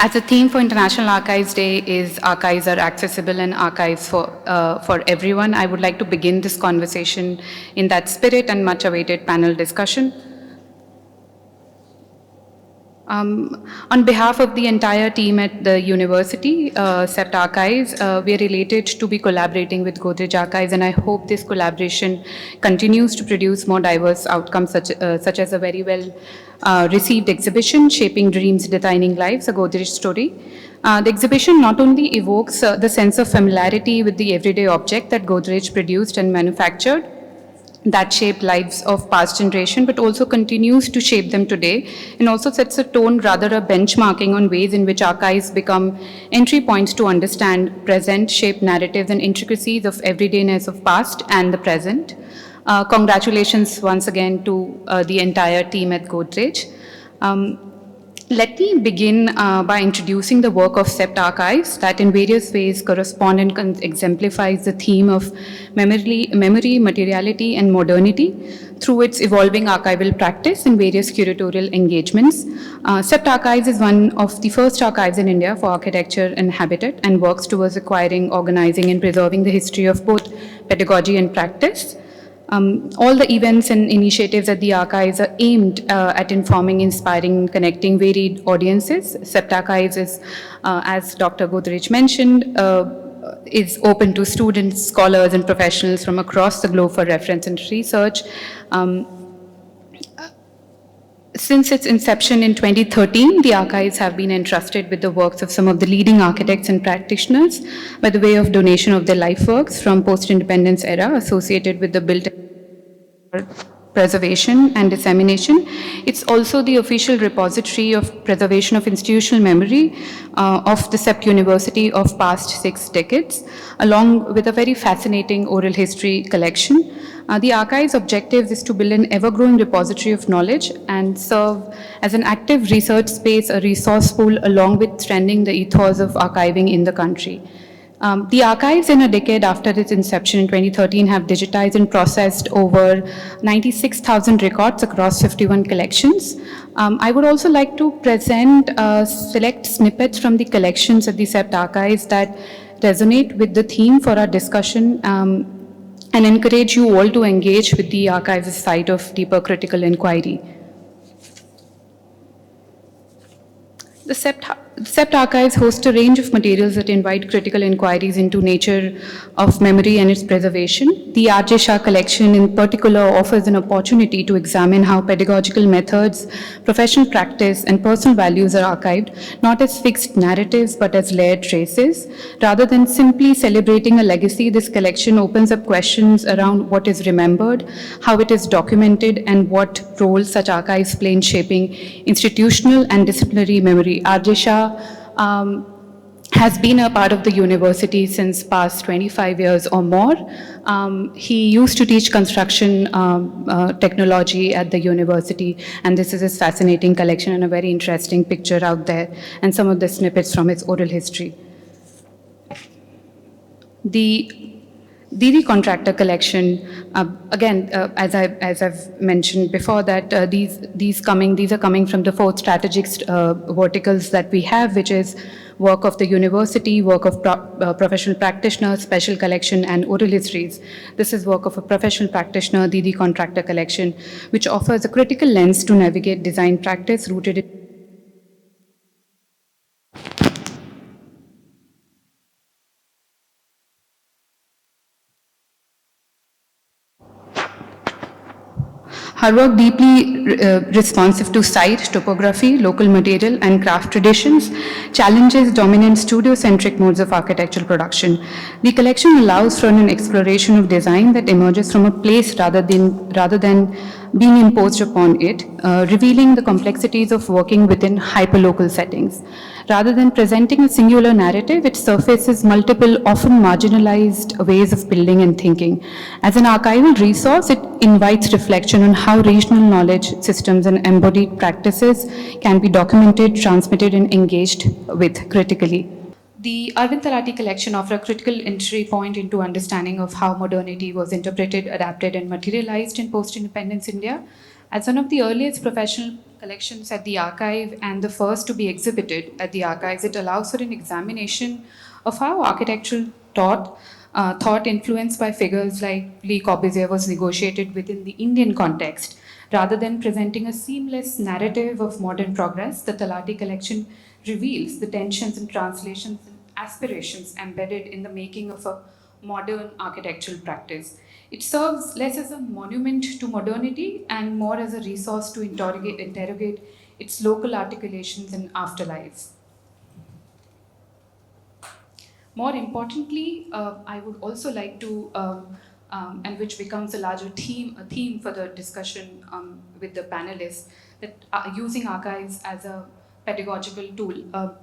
As the theme for International Archives Day is archives are accessible and archives for everyone, I would like to begin this conversation in that spirit and much awaited panel discussion. On behalf of the entire team at the university, CEPT Archives, we are elated to be collaborating with Godrej Archives, and I hope this collaboration continues to produce more diverse outcomes, such as a very well received exhibition, Shaping Dreams, Designing Lives, a Godrej story. The exhibition not only evokes the sense of familiarity with the everyday object that Godrej produced and manufactured, that shaped lives of past generation, but also continues to shape them today, and also sets a tone, rather a benchmarking on ways in which archives become entry points to understand present, shape narratives and intricacies of everydayness of past and the present. Congratulations once again to the entire team at Godrej. Let me begin by introducing the work of CEPT Archives that in various ways correspond and exemplifies the theme of memory, materiality, and modernity through its evolving archival practice and various curatorial engagements. CEPT Archives is one of the first archives in India for architecture and habitat and works towards acquiring, organizing, and preserving the history of both pedagogy and practice. All the events and initiatives at the archives are aimed at informing, inspiring, connecting varied audiences. CEPT Archives is, as Dr. Godrej mentioned, is open to students, scholars, and professionals from across the globe for reference and research. Since its inception in 2013, the archives have been entrusted with the works of some of the leading architects and practitioners by the way of donation of their life works from post-independence era associated with the built preservation and dissemination. It's also the official repository of preservation of institutional memory of the CEPT University of past 6 decades, along with a very fascinating oral history collection. The archive's objective is to build an ever-growing repository of knowledge and serve as an active research space, a resource pool, along with strengthening the ethos of archiving in the country. The archives in a decade after its inception in 2013 have digitized and processed over 96,000 records across 51 collections. I would also like to present select snippets from the collections at the CEPT Archives that resonate with the theme for our discussion and encourage you all to engage with the archives' site of deeper critical inquiry. The CEPT Archives host a range of materials that invite critical inquiries into nature of memory and its preservation. The R.J. Shah collection in particular offers an opportunity to examine how pedagogical methods, professional practice, and personal values are archived, not as fixed narratives, but as layered traces. Rather than simply celebrating a legacy, this collection opens up questions around what is remembered, how it is documented, and what role such archives play in shaping institutional and disciplinary memory. R.J. Shah has been a part of the university since past 25 years or more. He used to teach construction technology at the university, and this is his fascinating collection and a very interesting picture out there, and some of the snippets from his oral history. The Didi Contractor collection, again, as I've mentioned before, that these are coming from the 4 strategic verticals that we have, which is work of the university, work of professional practitioners, special collection, and oral histories. This is work of a professional practitioner, Didi Contractor collection, which offers a critical lens to navigate design practice rooted in her work deeply responsive to site, topography, local material, and craft traditions challenges dominant studio-centric modes of architectural production. The collection allows for an exploration of design that emerges from a place rather than being imposed upon it, revealing the complexities of working within hyperlocal settings. Rather than presenting a singular narrative, it surfaces multiple, often marginalized ways of building and thinking. As an archival resource, it invites reflection on how regional knowledge systems and embodied practices can be documented, transmitted, and engaged with critically. The Arvind Talati collection offers a critical entry point into understanding of how modernity was interpreted, adapted, and materialized in post-independence India. As one of the earliest professional collections at the archive and the first to be exhibited at the archives, it allows for an examination of how architectural thought influenced by figures like Le Corbusier was negotiated within the Indian context. Rather than presenting a seamless narrative of modern progress, the Talati collection reveals the tensions and translations and aspirations embedded in the making of a modern architectural practice. It serves less as a monument to modernity and more as a resource to interrogate its local articulations and afterlives. More importantly, I would also like to, and which becomes a theme for the discussion with the panelists, that using archives as a pedagogical tool.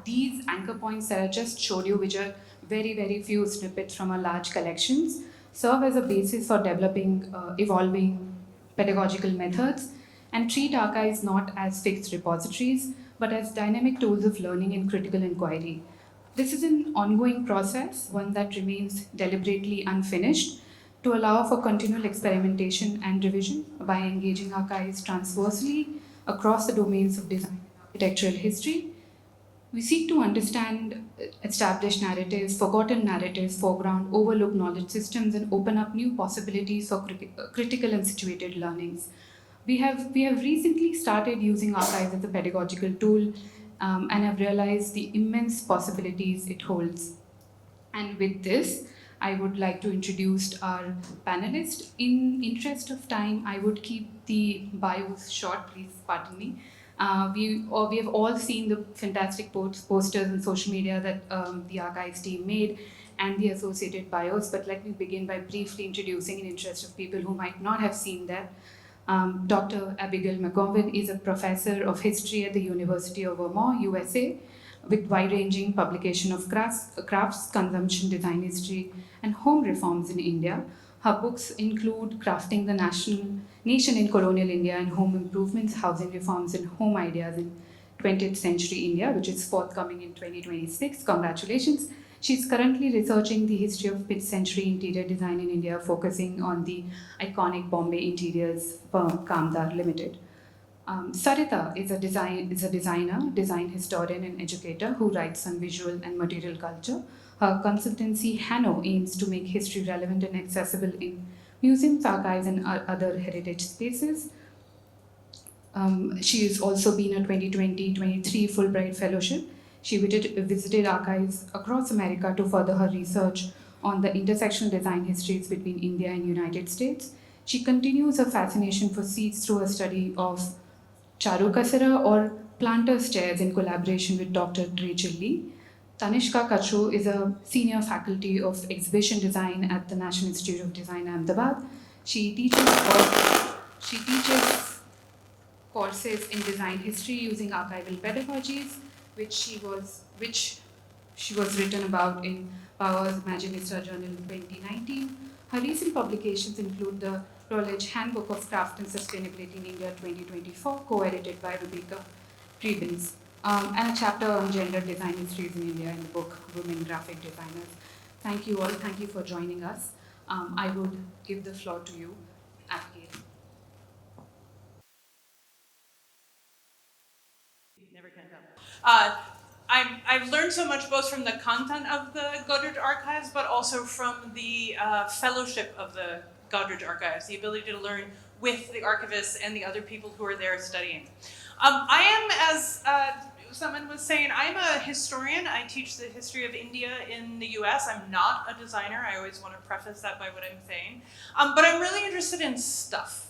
These anchor points that I just showed you, which are very, very few snippets from our large collections, serve as a basis for developing, evolving pedagogical methods, and treat archives not as fixed repositories, but as dynamic tools of learning and critical inquiry. This is an ongoing process, one that remains deliberately unfinished, to allow for continual experimentation and revision by engaging archives transversely across the domains of design and architectural history. We seek to understand established narratives, forgotten narratives, foreground, overlooked knowledge systems, and open up new possibilities for critical and situated learnings. We have recently started using archives as a pedagogical tool and have realized the immense possibilities it holds. And with this, I would like to introduce our panelists. In interest of time, I would keep the bios short, please pardon me. We have all seen the fantastic posters on social media that the archives team made and the associated bios, but let me begin by briefly introducing in interest of people who might not have seen that. Dr. Abigail McGowan is a professor of history at the University of Vermont, USA, with wide-ranging publication of crafts, consumption, design history, and home reforms in India. Her books include Crafting the Nation in Colonial India and Home Improvements, Housing Reforms, and Home Ideas in 20th Century India, which is forthcoming in 2026. Congratulations. She's currently researching the history of mid-century interior design in India, focusing on the iconic Bombay Interiors firm Kamdar Limited. Sarita is a designer, design historian, and educator who writes on visual and material culture. Her consultancy, Hanno, aims to make history relevant and accessible in museums, archives, and other heritage spaces. She has also been a 2020-23 Fulbright Fellowship. She visited archives across America to further her research on the intersectional design histories between India and United States. She continues her fascination for seeds through her study of Charu Kasara or planter's chairs in collaboration with Dr. Rachel Lee. Tanishka Kachu is a senior faculty of exhibition design at the National Institute of Design, Ahmedabad. She teaches courses in design history using archival pedagogies, which she was written about in Powers Imaginista Journal in 2019. Her recent publications include the Routledge Handbook of Craft and Sustainability in India 2024, co-edited by Rebecca Prebins, and a chapter on gender design histories in India in the book Women Graphic Designers. Thank you all. Thank you for joining us. I would give the floor to you, Abigail. Never can come. I've learned so much both from the content of the Goddard Archives, but also from the fellowship of the Goddard Archives, the ability to learn with the archivists and the other people who are there studying. I am, as someone was saying, I'm a historian. I teach the history of India in the US. I'm not a designer. I always want to preface that by what I'm saying. But I'm really interested in stuff.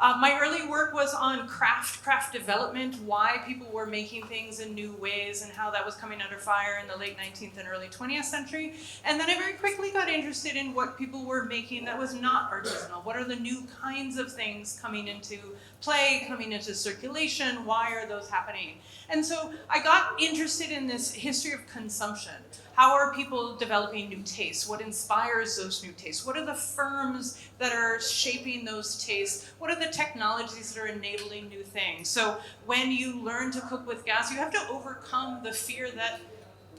My early work was on craft development, why people were making things in new ways and how that was coming under fire in the late 19th and early 20th century. And then I very quickly got interested in what people were making that was not artisanal. What are the new kinds of things coming into play, coming into circulation? Why are those happening? And so I got interested in this history of consumption. How are people developing new tastes? What inspires those new tastes? What are the firms that are shaping those tastes? What are the technologies that are enabling new things? So when you learn to cook with gas, you have to overcome the fear that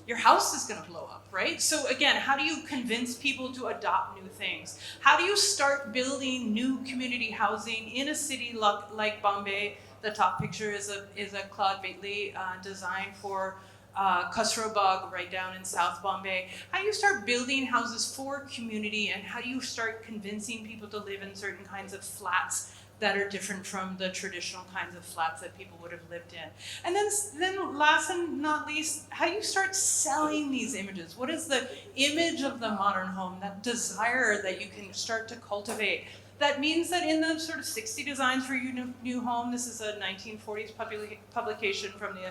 your house is going to blow up, right? So again, how do you convince people to adopt new things? How do you start building new community housing in a city like Bombay The top picture is a Claude Bately design for Khusro Bagh right down in South Bombay. How do you start building houses for community, and how do you start convincing people to live in certain kinds of flats that are different from the traditional kinds of flats that people would have lived in? And then last and not least, how do you start selling these images? What is the image of the modern home, that desire that you can start to cultivate? That means that in the sort of 60 Designs for Your New Home, this is a 1940s publication from the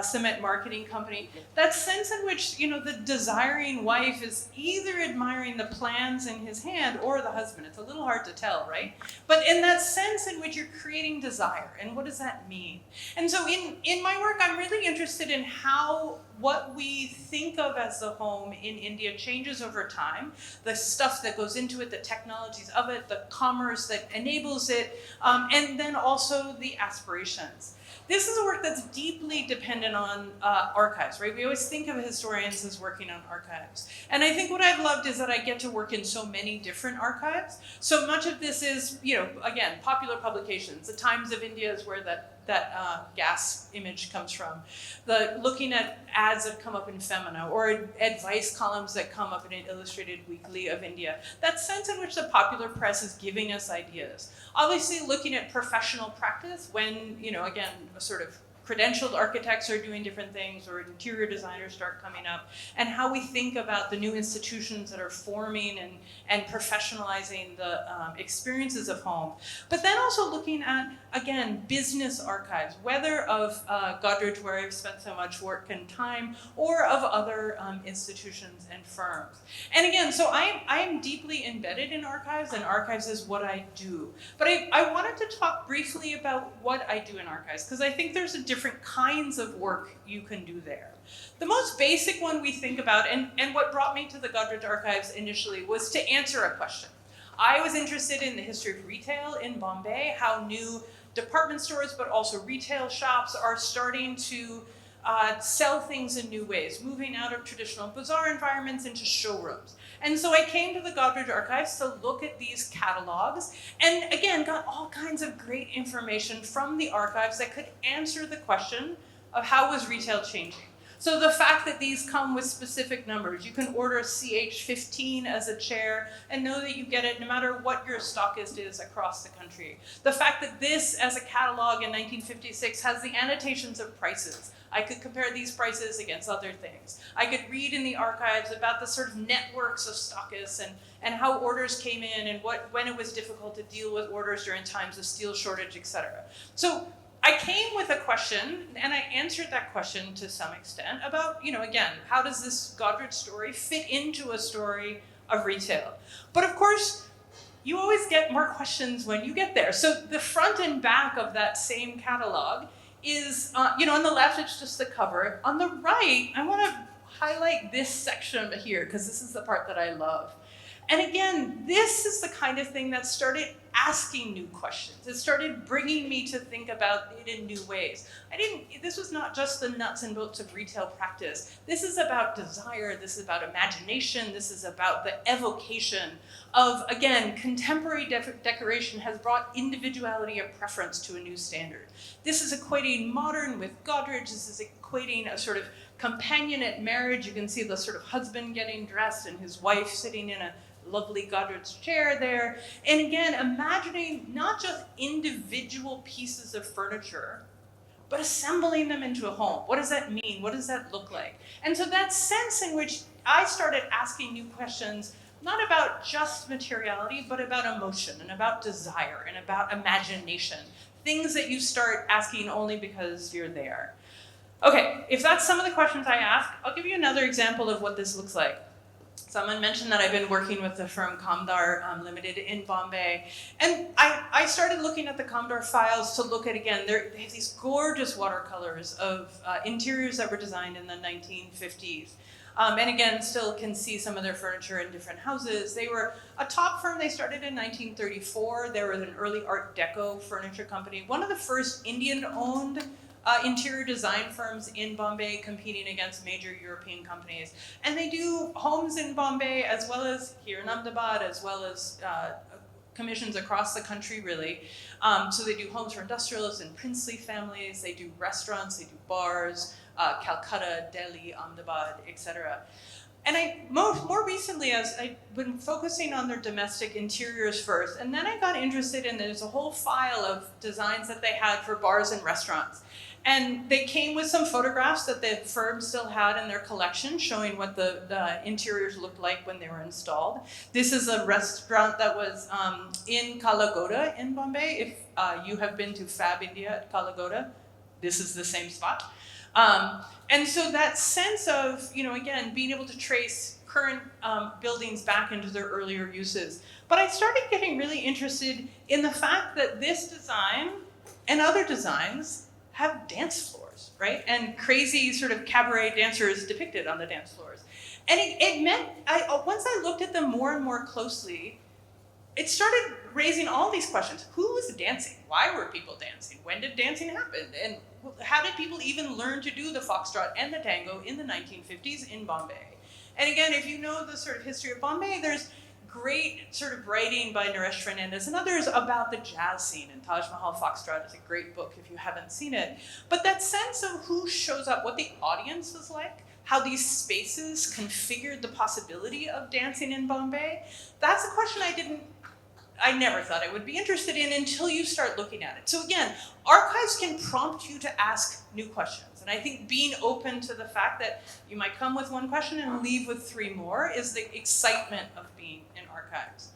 cement marketing company, that sense in which, you know, the desiring wife is either admiring the plans in his hand or the husband. It's a little hard to tell, right? But in that sense in which you're creating desire, and what does that mean? And so in my work, I'm really interested in how what we think of as the home in India changes over time, the stuff that goes into it, the technologies of it, the commerce that enables it, and then also the aspirations. This is a work that's deeply dependent on archives, right? We always think of historians as working on archives. And I think what I've loved is that I get to work in so many different archives. So much of this is, you know, again, popular publications. The Times of India is where that gas image comes from. Looking at ads that come up in Femina, or advice columns that come up in an illustrated weekly of India. That sense in which the popular press is giving us ideas. Obviously looking at professional practice when, you know, again, a sort of credentialed architects are doing different things, or interior designers start coming up, and how we think about the new institutions that are forming and professionalizing the experiences of home. But then also looking at, again, business archives, whether of Godrej, where I've spent so much work and time, or of other institutions and firms. And again, so I am deeply embedded in archives, and archives is what I do. But I wanted to talk briefly about what I do in archives, because I think there's different kinds of work you can do there. The most basic one we think about, and what brought me to the Godrej Archives initially, was to answer a question. I was interested in the history of retail in Bombay, how new department stores, but also retail shops are starting to sell things in new ways, moving out of traditional bazaar environments into showrooms. And so I came to the Godrej Archives to look at these catalogs, and again, got all kinds of great information from the archives that could answer the question of how was retail changing. So the fact that these come with specific numbers, you can order CH15 as a chair and know that you get it no matter what your stockist is across the country. The fact that this, as a catalog in 1956, has the annotations of prices. I could compare these prices against other things. I could read in the archives about the sort of networks of stockists and how orders came in, and when it was difficult to deal with orders during times of steel shortage, etc. So I came with a question, and I answered that question to some extent about, you know, again, how does this Godrej story fit into a story of retail? But of course, you always get more questions when you get there. So the front and back of that same catalog is, you know, on the left, it's just the cover. On the right, I want to highlight this section here, because this is the part that I love. And again, this is the kind of thing that started asking new questions. It started bringing me to think about it in new ways. This was not just the nuts and bolts of retail practice. This is about desire, this is about imagination, this is about the evocation of, again, contemporary decoration has brought individuality of preference to a new standard. This is equating modern with Godrej, this is equating a sort of companionate marriage. You can see the sort of husband getting dressed and his wife sitting in a lovely Godrej chair there. And again, imagining not just individual pieces of furniture, but assembling them into a home. What does that mean? What does that look like? And so that sense in which I started asking new questions, not about just materiality, but about emotion and about desire and about imagination. Things that you start asking only because you're there. Okay, if that's some of the questions I ask, I'll give you another example of what this looks like. Someone mentioned that I've been working with the firm Kamdar Limited in Bombay. And I started looking at the Kamdar files to look at, again, they have these gorgeous watercolors of interiors that were designed in the 1950s. And again, still can see some of their furniture in different houses. They were a top firm. They started in 1934. They were an early Art Deco furniture company. One of the first Indian-owned interior design firms in Bombay, competing against major European companies. And they do homes in Bombay, as well as here in Ahmedabad, as well as commissions across the country, really. So they do homes for industrialists and princely families, they do restaurants, they do bars, Calcutta, Delhi, Ahmedabad, etc. And more recently, as I've been focusing on their domestic interiors first, and then I got interested in, there's a whole file of designs that they had for bars and restaurants. And they came with some photographs that the firm still had in their collection showing what the interiors looked like when they were installed. This is a restaurant that was in Kala Ghoda in Bombay. If you have been to Fab India at Kala Ghoda, this is the same spot. And so that sense of, again, being able to trace current buildings back into their earlier uses. But I started getting really interested in the fact that this design and other designs have dance floors, right? And crazy sort of cabaret dancers depicted on the dance floors. And it meant, once I looked at them more and more closely, it started raising all these questions. Who was dancing? Why were people dancing? When did dancing happen? And how did people even learn to do the foxtrot and the tango in the 1950s in Bombay? And again, if you know the sort of history of Bombay, there's great sort of writing by Naresh Fernandez and others about the jazz scene, and Taj Mahal Foxtrot is a great book if you haven't seen it. But that sense of who shows up, what the audience was like, how these spaces configured the possibility of dancing in Bombay, that's a question I never thought I would be interested in until you start looking at it. So again, archives can prompt you to ask new questions. And I think being open to the fact that you might come with one question and leave with 3 more is the excitement of being in archives.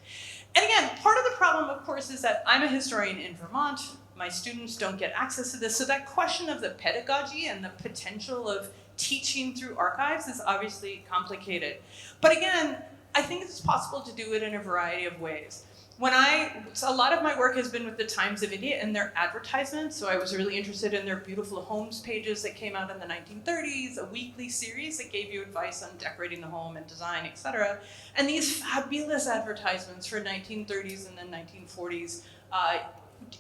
And again, part of the problem, of course, is that I'm a historian in Vermont. My students don't get access to this. So that question of the pedagogy and the potential of teaching through archives is obviously complicated. But again, I think it's possible to do it in a variety of ways. So a lot of my work has been with the Times of India and their advertisements. So I was really interested in their beautiful homes pages that came out in the 1930s, a weekly series that gave you advice on decorating the home and design, etc. And these fabulous advertisements for 1930s and then 1940s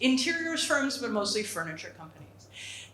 interiors firms, but mostly furniture companies.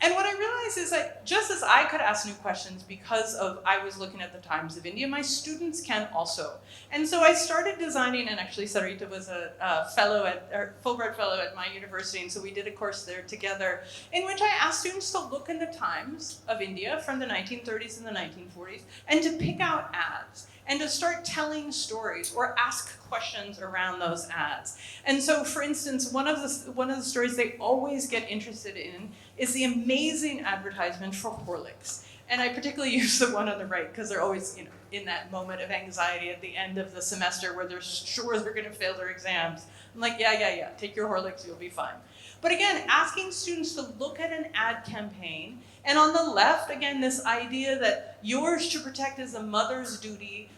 And what I realized is that just as I could ask new questions because I was looking at the Times of India, my students can also. And so I started designing, and actually Sarita was a Fulbright fellow at my university, and so we did a course there together, in which I asked students to look in the Times of India from the 1930s and the 1940s, and to pick out ads, and to start telling stories or ask questions around those ads. And so, for instance, one of the stories they always get interested in is the amazing advertisement for Horlicks. And I particularly use the one on the right because they're always, in that moment of anxiety at the end of the semester where they're sure they're going to fail their exams. I'm like, yeah, take your Horlicks, you'll be fine. But again, asking students to look at an ad campaign, and on the left, again, this idea that yours to protect is a mother's duty,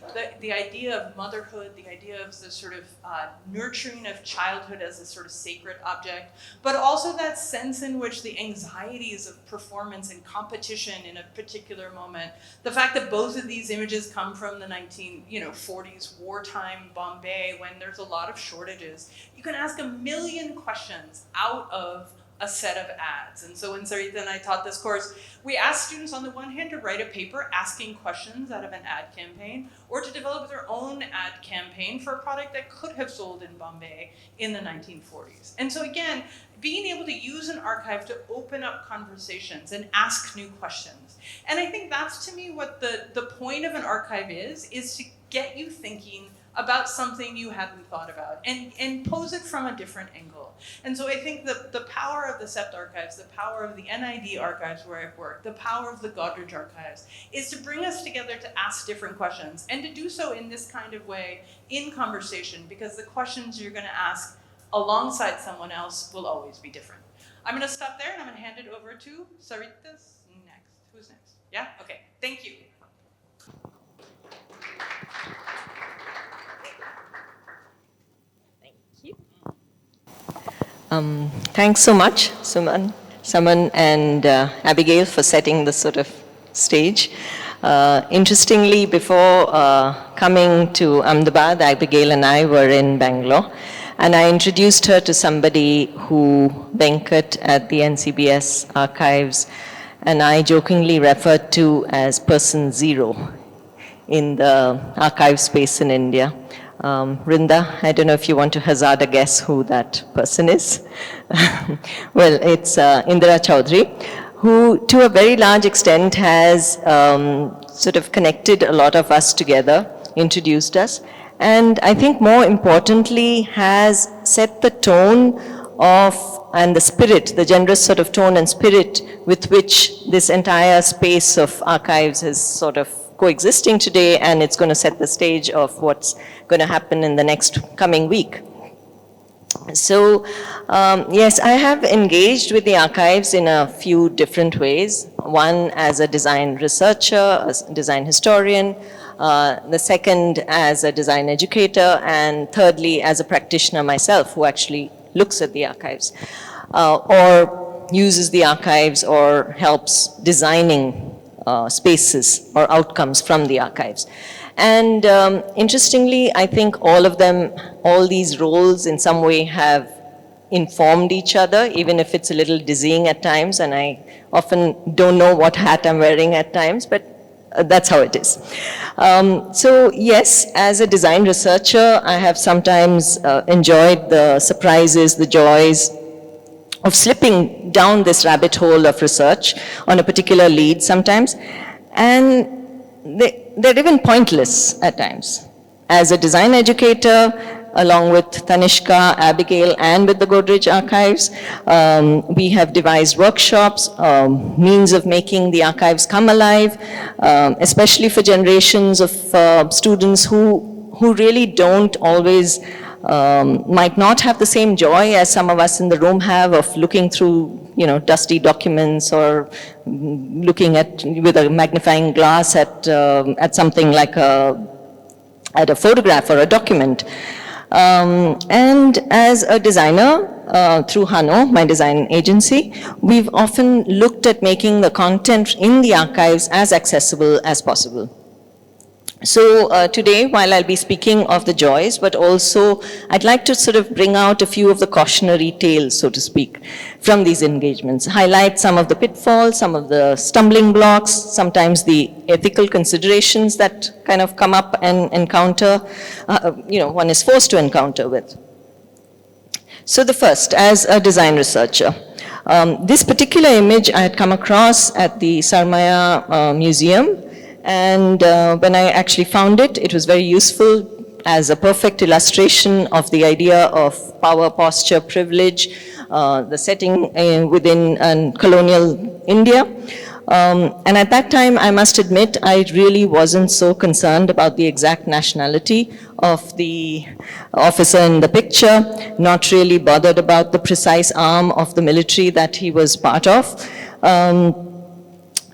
the idea of motherhood, the idea of the sort of nurturing of childhood as a sort of sacred object, but also that sense in which the anxieties of performance and competition in a particular moment, the fact that both of these images come from the 1940s wartime Bombay when there's a lot of shortages, you can ask a million questions out of a set of ads. And so when Sarita and I taught this course, we asked students on the one hand to write a paper asking questions out of an ad campaign, or to develop their own ad campaign for a product that could have sold in Bombay in the 1940s. And so again, being able to use an archive to open up conversations and ask new questions. And I think that's, to me, what the point of an archive is to get you thinking about something you hadn't thought about and pose it from a different angle. And so I think the power of the CEPT archives, the power of the NID archives where I've worked, the power of the Godrej archives is to bring us together to ask different questions, and to do so in this kind of way in conversation, because the questions you're going to ask alongside someone else will always be different. I'm going to stop there and I'm going to hand it over to Sarita's next. Who's next? Yeah? Okay. Thank you. Thanks so much, Saman and Abigail, for setting this sort of stage. Interestingly, before coming to Ahmedabad, Abigail and I were in Bangalore, and I introduced her to somebody who Venkat at the NCBS archives, and I jokingly referred to as person zero in the archive space in India. Rinda, I don't know if you want to hazard a guess who that person is. Well, it's Indira Chaudhary, who to a very large extent has sort of connected a lot of us together, introduced us, and I think more importantly has set the tone of, and the spirit, the generous sort of tone and spirit with which this entire space of archives is sort of coexisting today, and it's going to set the stage of what's going to happen in the next coming week. So, yes, I have engaged with the archives in a few different ways. One as a design researcher, a design historian, the second as a design educator, and thirdly as a practitioner myself who actually looks at the archives or uses the archives or helps designing spaces or outcomes from the archives. And interestingly, I think all of them, all these roles in some way have informed each other, even if it's a little dizzying at times, and I often don't know what hat I'm wearing at times, but that's how it is. So yes, as a design researcher, I have sometimes enjoyed the surprises, the joys of slipping down this rabbit hole of research on a particular lead sometimes, and they're even pointless at times. As a design educator, along with Tanishka, Abigail, and with the Godrej Archives, we have devised workshops, means of making the archives come alive, especially for generations of students who really don't always, might not have the same joy as some of us in the room have of looking through, you know, dusty documents or looking at, with a magnifying glass at something like at a photograph or a document. And as a designer, through Hano, my design agency, we've often looked at making the content in the archives as accessible as possible. So today, while I'll be speaking of the joys, but also I'd like to sort of bring out a few of the cautionary tales, so to speak, from these engagements, highlight some of the pitfalls, some of the stumbling blocks, sometimes the ethical considerations that kind of come up and encounter, you know, one is forced to encounter with. So the first, as a design researcher, this particular image I had come across at the Sarmaya Museum. And when I actually found it, it was very useful as a perfect illustration of the idea of power, posture, privilege, the setting within colonial India. And at that time, I must admit, I really wasn't so concerned about the exact nationality of the officer in the picture, not really bothered about the precise arm of the military that he was part of.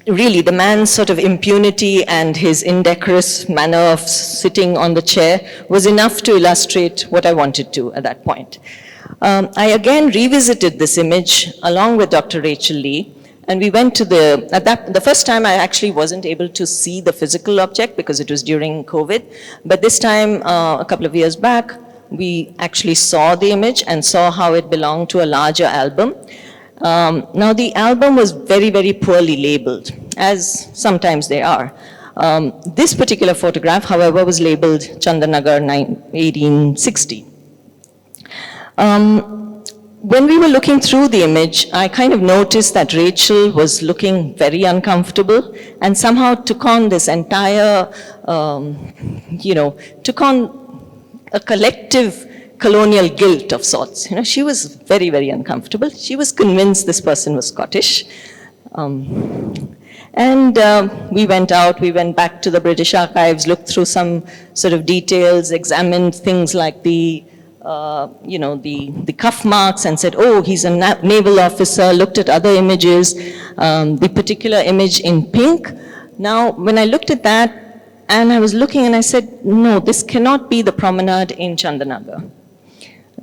Really, the man's sort of impunity and his indecorous manner of sitting on the chair was enough to illustrate what I wanted to at that point. I again revisited this image along with Dr. Rachel Lee, and we went to the first time I actually wasn't able to see the physical object because it was during COVID, but this time, a couple of years back, we actually saw the image and saw how it belonged to a larger album. Now the album was very, very poorly labeled, as sometimes they are. This particular photograph, however, was labeled Chandanagar 1860. When we were looking through the image, I kind of noticed that Rachel was looking very uncomfortable and somehow took on this entire, you know, took on a collective colonial guilt of sorts. You know, she was very, very uncomfortable. She was convinced this person was Scottish. And we went out, we went back to the British archives, looked through some sort of details, examined things like the, you know, the cuff marks and said, oh, he's a naval officer, looked at other images, the particular image in pink. Now, when I looked at that, and I was looking and I said, no, this cannot be the promenade in Chandanagar.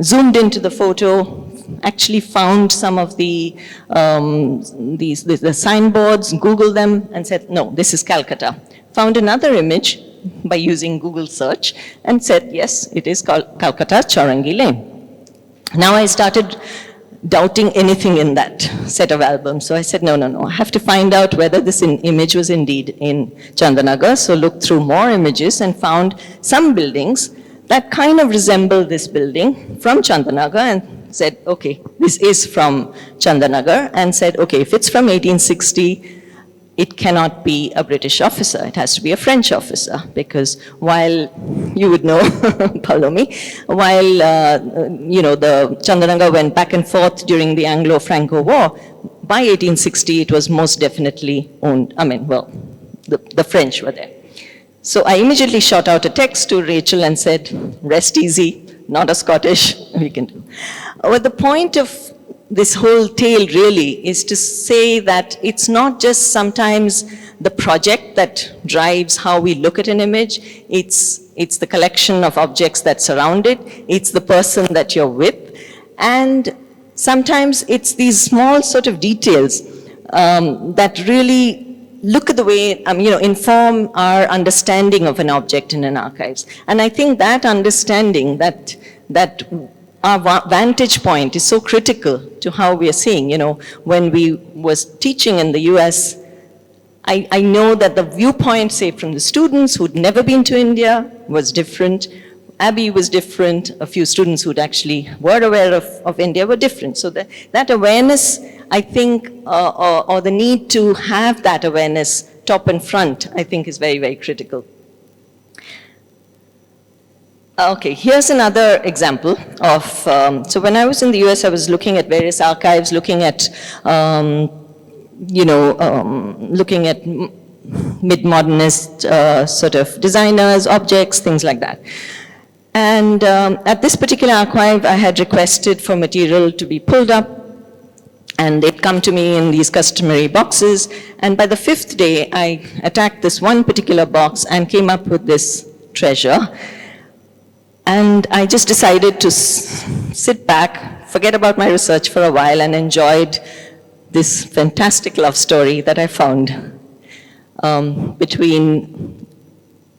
Zoomed into the photo, actually found some of the signboards, Googled them and said, no, this is Calcutta. Found another image by using Google search and said, yes, it is Calcutta, Chaurangi Lane. Now I started doubting anything in that set of albums. So I said, no, I have to find out whether this image was indeed in Chandanagar. So looked through more images and found some buildings that kind of resembled this building from Chandanagar and said, okay, this is from Chandanagar, and said, okay, if it's from 1860, it cannot be a British officer. It has to be a French officer, because while, you would know, Paulomi, while, the Chandanagar went back and forth during the Anglo-Franco War, by 1860, it was most definitely owned, the French were there. So I immediately shot out a text to Rachel and said, rest easy, not a Scottish, we can do. But the point of this whole tale really is to say that it's not just sometimes the project that drives how we look at an image, it's the collection of objects that surround it, it's the person that you're with, and sometimes it's these small sort of details that really look at the way, inform our understanding of an object in an archives. And I think that understanding, that our vantage point is so critical to how we are seeing. When we was teaching in the US, I know that the viewpoint, say, from the students who'd never been to India was different. Abby was different. A few students who'd actually were aware of India were different. So that awareness, I think, or the need to have that awareness top and front, I think is very, very critical. Okay, here's another example of, so when I was in the US, I was looking at various archives, looking at, looking at mid-modernist sort of designers, objects, things like that. And at this particular archive, I had requested for material to be pulled up, and they'd come to me in these customary boxes. And by the 5th day, I attacked this one particular box and came up with this treasure. And I just decided to sit back, forget about my research for a while, and enjoyed this fantastic love story that I found between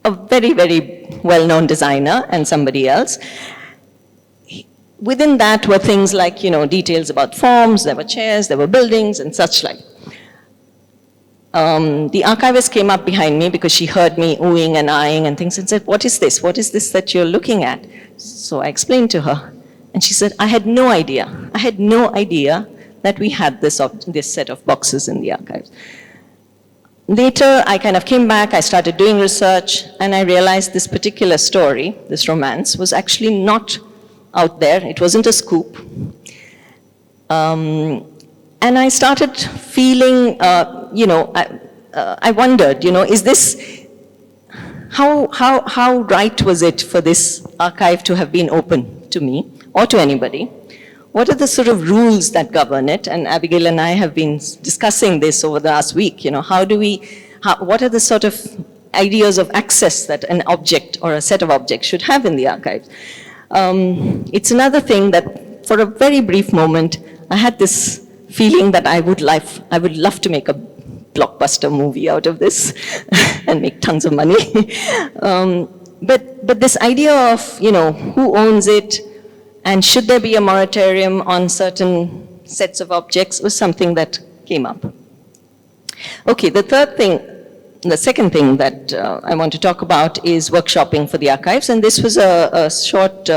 a very, very well-known designer and somebody else. Within that were things like, details about forms, there were chairs, there were buildings, and such like. The archivist came up behind me because she heard me oohing and eyeing and things and said, what is this? What is this that you're looking at? So I explained to her, and she said, I had no idea. I had no idea that we had this set of boxes in the archives. Later, I kind of came back, I started doing research, and I realized this particular story, this romance, was actually not out there. It wasn't a scoop. And I started feeling, I wondered, is this, how right was it for this archive to have been open to me or to anybody? What are the sort of rules that govern it? And Abigail and I have been discussing this over the last week. What are the sort of ideas of access that an object or a set of objects should have in the archives? It's another thing that for a very brief moment, I had this feeling that I would love to make a blockbuster movie out of this and make tons of money. But this idea of, who owns it, and should there be a moratorium on certain sets of objects was something that came up. Okay, the second thing that I want to talk about is workshopping for the archives, and this was a short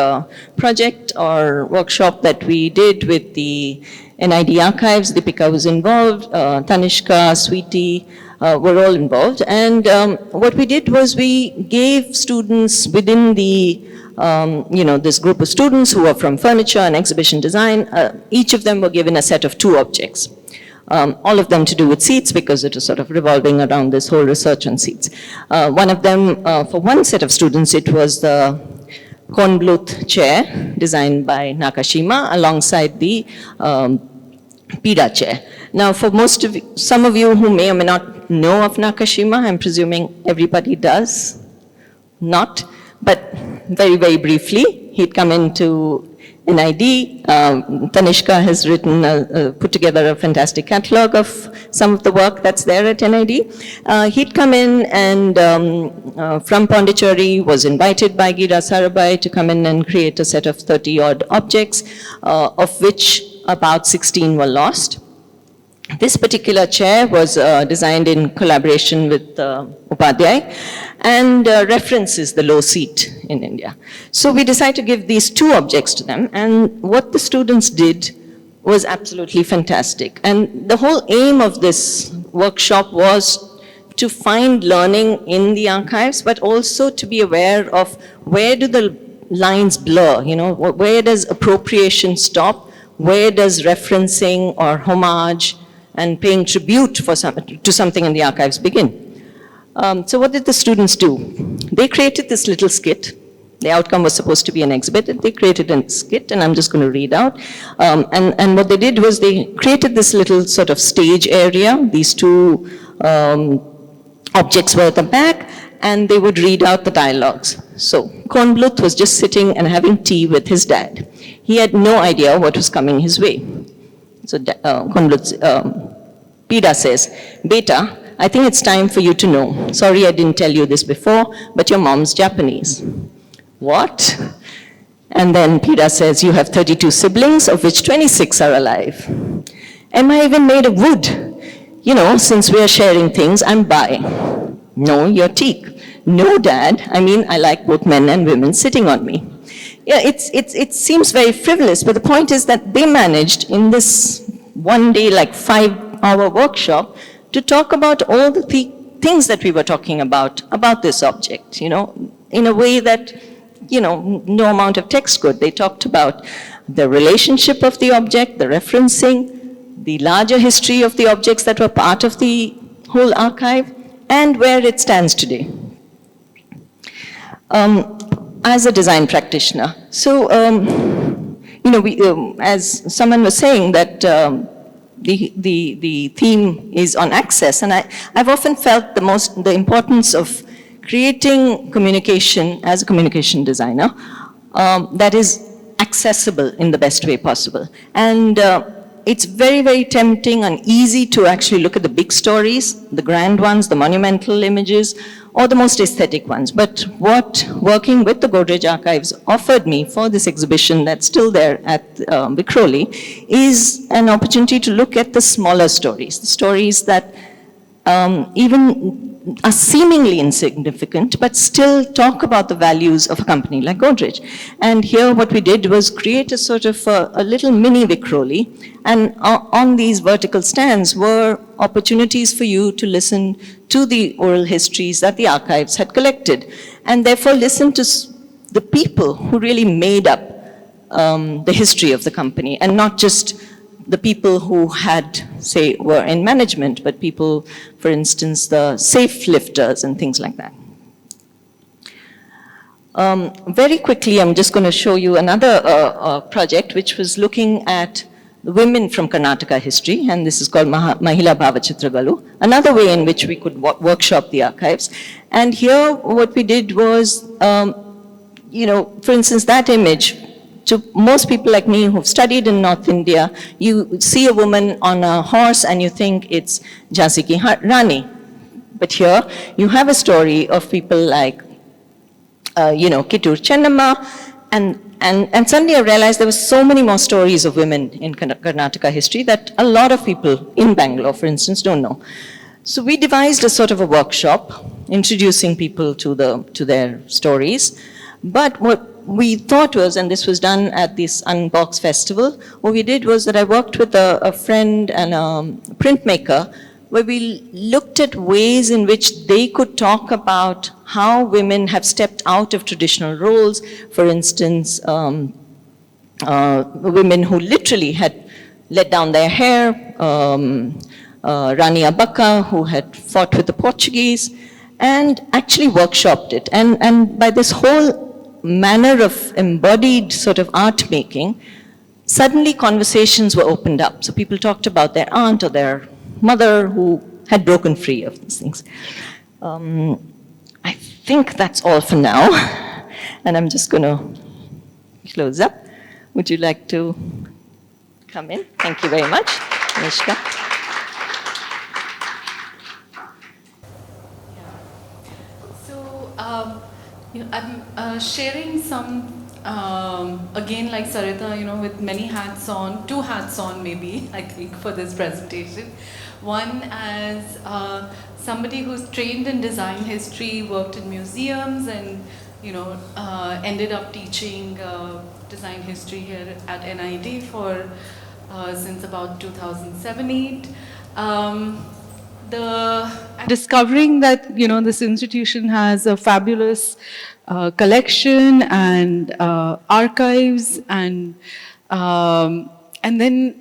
project or workshop that we did with the NID archives. Deepika was involved, Tanishka, Sweetie were all involved, and what we did was we gave students within the this group of students who are from furniture and exhibition design, each of them were given a set of 2 objects. All of them to do with seats, because it was sort of revolving around this whole research on seats. One of them, for one set of students, it was the Kornbluth chair designed by Nakashima alongside the Pida chair. Now, for some of you who may or may not know of Nakashima, I'm presuming everybody does not, but very, very briefly, he'd come into NID. Tanishka has put together a fantastic catalog of some of the work that's there at NID. He'd come in and from Pondicherry was invited by Gira Sarabhai to come in and create a set of 30-odd objects, of which about 16 were lost. This particular chair was designed in collaboration with Upadhyay and references the low seat in India. So we decided to give these two objects to them, and what the students did was absolutely fantastic. And the whole aim of this workshop was to find learning in the archives, but also to be aware of where do the lines blur, where does appropriation stop, where does referencing or homage and paying tribute to something in the archives begin. So what did the students do? They created this little skit. The outcome was supposed to be an exhibit. They created a skit, and I'm just going to read out. And what they did was they created this little sort of stage area. These two objects were at the back, and they would read out the dialogues. So Kornbluth was just sitting and having tea with his dad. He had no idea what was coming his way. So Kornbluth, Pida says, "Beta, I think it's time for you to know. Sorry I didn't tell you this before, but your mom's Japanese." What? And then Pida says, "You have 32 siblings, of which 26 are alive." "Am I even made of wood? Since we are sharing things, I'm bi." "No, you're teak." "No, Dad. I mean, I like both men and women sitting on me." Yeah, it seems very frivolous, but the point is that they managed in this one day, like 5-hour workshop, to talk about all the things that we were talking about this object, in a way that, no amount of text could. They talked about the relationship of the object, the referencing, the larger history of the objects that were part of the whole archive, and where it stands today. As a design practitioner, so, as someone was saying that the theme is on access, and I've often felt the importance of creating communication as a communication designer that is accessible in the best way possible. And it's very, very tempting and easy to actually look at the big stories, the grand ones, the monumental images, or the most aesthetic ones. But what working with the Godrej Archives offered me for this exhibition that's still there at Vikhroli is an opportunity to look at the smaller stories, the stories that even are seemingly insignificant, but still talk about the values of a company like Godrej. And here what we did was create a sort of a little mini Vikhroli, and on these vertical stands were opportunities for you to listen to the oral histories that the archives had collected, and therefore listen to the people who really made up the history of the company, and not just the people who had, say, were in management, but people, for instance, the safe lifters and things like that. Very quickly, I'm just going to show you another project which was looking at the women from Karnataka history, and this is called Mahila Bhavachitragalu, another way in which we could workshop the archives. And here what we did was, for instance, that image, to most people like me who've studied in North India, you see a woman on a horse and you think it's Jhansi Ki Rani. But here you have a story of people like, Kittur Chennamma, and suddenly I realized there were so many more stories of women in Karnataka history that a lot of people in Bangalore, for instance, don't know. So we devised a sort of a workshop introducing people to their stories. But what we thought was, and this was done at this Unbox Festival, what we did was that I worked with a friend and a printmaker, where we looked at ways in which they could talk about how women have stepped out of traditional roles. For instance, women who literally had let down their hair, Rani Abaka, who had fought with the Portuguese, and actually workshopped it. And by this whole manner of embodied sort of art making, suddenly conversations were opened up. So people talked about their aunt or their mother who had broken free of these things. I think that's all for now. And I'm just going to close up. Would you like to come in? Thank you very much, Mishka. So, I'm sharing some again, like Sarita, with many hats on, two hats on maybe, I think, for this presentation. One as somebody who's trained in design history, worked in museums, and ended up teaching design history here at NID for since about 2007-8. Discovering that this institution has a fabulous collection and archives, and then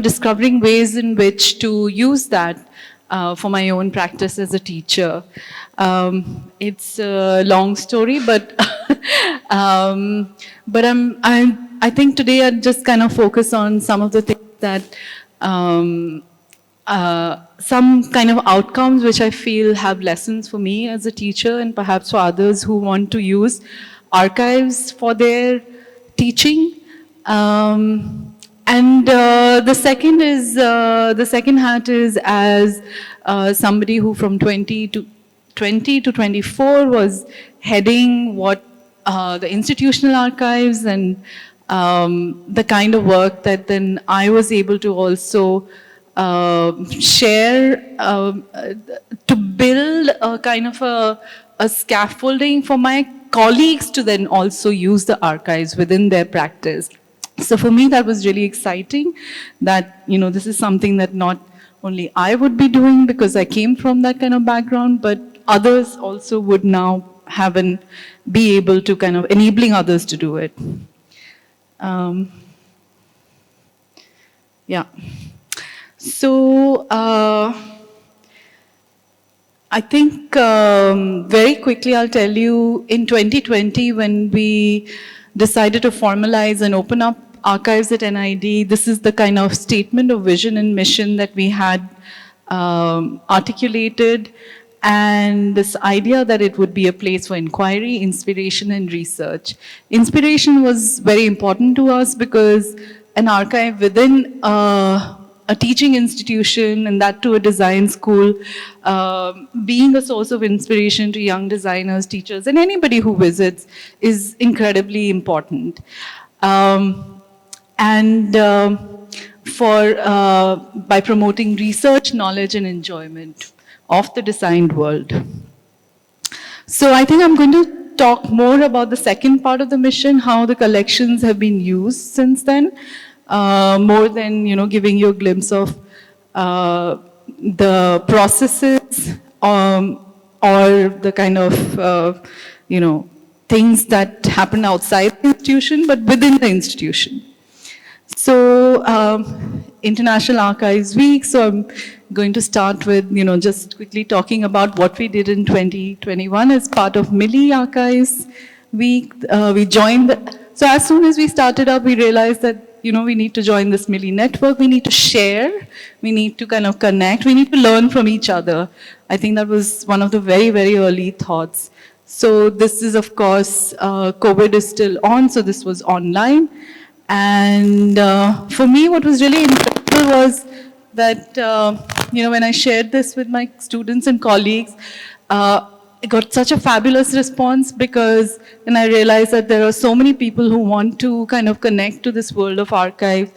discovering ways in which to use that for my own practice as a teacher. It's a long story, but I think today I'd just kind of focus on some of the things that some kind of outcomes which I feel have lessons for me as a teacher, and perhaps for others who want to use archives for their teaching. And the second hat is as somebody who from 20 to 24 was heading what the institutional archives, and the kind of work that then I was able to also share to build a kind of a scaffolding for my colleagues to then also use the archives within their practice. So for me, that was really exciting that, this is something that not only I would be doing because I came from that kind of background, but others also would now be able to kind of enabling others to do it. Yeah. So I think very quickly I'll tell you, in 2020 when we decided to formalize and open up archives at NID, this is the kind of statement of vision and mission that we had articulated, and this idea that it would be a place for inquiry, inspiration, and research. Inspiration was very important to us because an archive within a teaching institution, and that to a design school, being a source of inspiration to young designers, teachers, and anybody who visits is incredibly important. By promoting research, knowledge, and enjoyment of the designed world. So I think I'm going to talk more about the second part of the mission, how the collections have been used since then, more than giving you a glimpse of the processes or the kind of things that happen outside the institution, but within the institution. So International Archives Week, so I'm going to start with just quickly talking about what we did in 2021 as part of Milli Archives Week. We joined, so as soon as we started up, we realized that we need to join this Milli network, we need to share, we need to kind of connect, we need to learn from each other. I think that was one of the very, very early thoughts. So this is, of course, COVID is still on, so this was online. And for me, what was really incredible was that, when I shared this with my students and colleagues, I got such a fabulous response, because then I realized that there are so many people who want to kind of connect to this world of archive.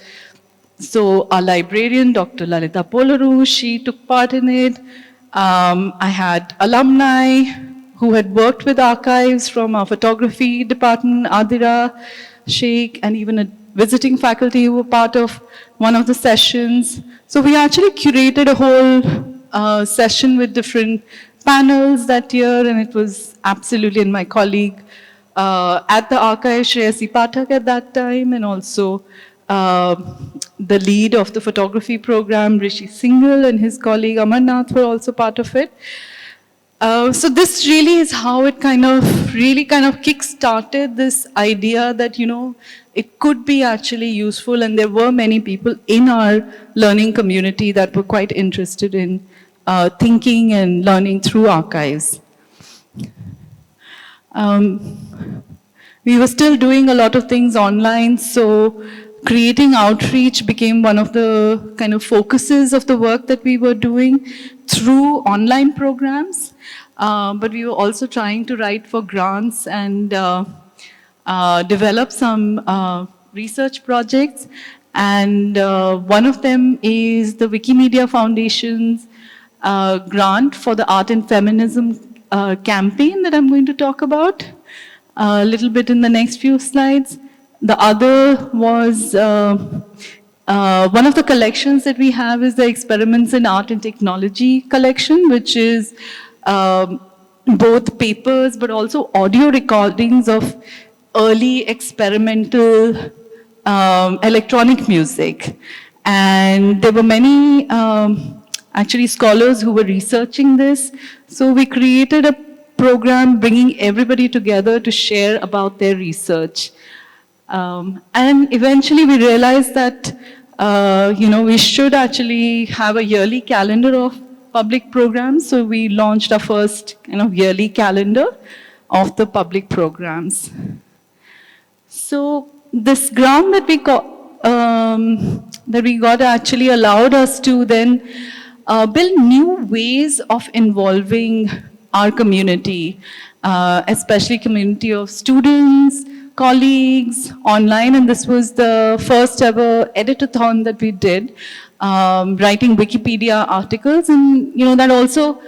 So our librarian, Dr. Lalita Polaru, she took part in it. I had alumni who had worked with archives from our photography department, Adira Sheikh, and even a visiting faculty who were part of one of the sessions. So we actually curated a whole session with different panels that year, and it was absolutely, and my colleague at the archive, Shreyasi Pathak at that time, and also the lead of the photography program, Rishi Singhal, and his colleague Amarnath were also part of it. So this really is how it really kick-started this idea that, it could be actually useful, and there were many people in our learning community that were quite interested in thinking and learning through archives. We were still doing a lot of things online, so creating outreach became one of the kind of focuses of the work that we were doing through online programs. But we were also trying to write for grants, and develop some research projects, and one of them is the Wikimedia Foundation's grant for the Art and Feminism campaign that I'm going to talk about a little bit in the next few slides. The other was one of the collections that we have is the Experiments in Art and Technology collection, which is both papers but also audio recordings of early experimental electronic music. And there were many actually scholars who were researching this. So we created a program bringing everybody together to share about their research. And eventually we realized that we should actually have a yearly calendar of public programs. So we launched our first kind of yearly calendar of the public programs. So this grant that we got actually allowed us to then build new ways of involving our community, especially community of students, colleagues, online, and this was the first ever editathon that we did, writing Wikipedia articles, and that also